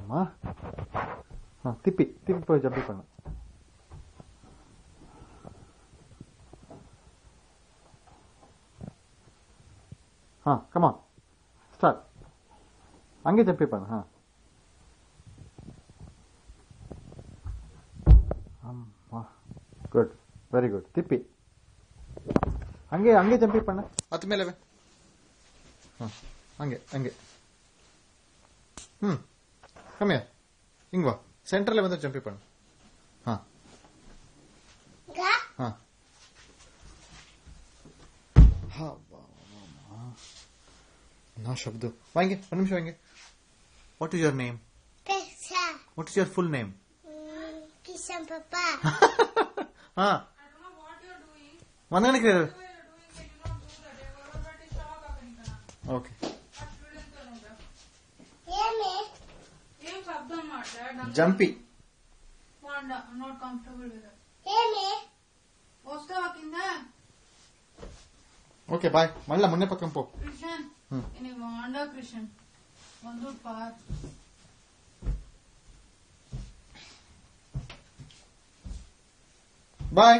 అమ్మా తిప్పి తిప్పిపోయి జంపి పన్ను come on start ಹಂಗೆ ಜಂಪಿ ಪನ್ನು ಅಮ್ಮ ಗುಡ್ ವೆರಿ ಗುಡ್ ತಿಪ್ಪಿ ಹಂಗೆ ಹಂಗೆ ಜಂಪಿ ಪಣ್ಣ ಹತ್ತು ಮೇಲೆ ಹಂಗೆ ಹಂಗೆ ಕಮ್ಮಿ ಹಿಂಗ್ ಬಾ ಸೆಂಟ್ರಲ್ಲೇ ಬಂದ್ರೆ ಜಂಪಿ ಪಣ್ಣ ನಾ ಶಬ್ದ ವಾಂಗೆ ಒಂದು ನಿಮಿಷ ವಾಂಗೆ what is your name what is your full name Kishan ಪಪ್ಪ ಒಂದಕ್ಕೆ ಓಕೆ ಜಂಪಿ not comfortable with it. Okay bye మళ్ళా మొన్నే పక్కన పో కృష్ణన్ ఇని వాండా కృష్ణన్ వందు పార్ బాయ్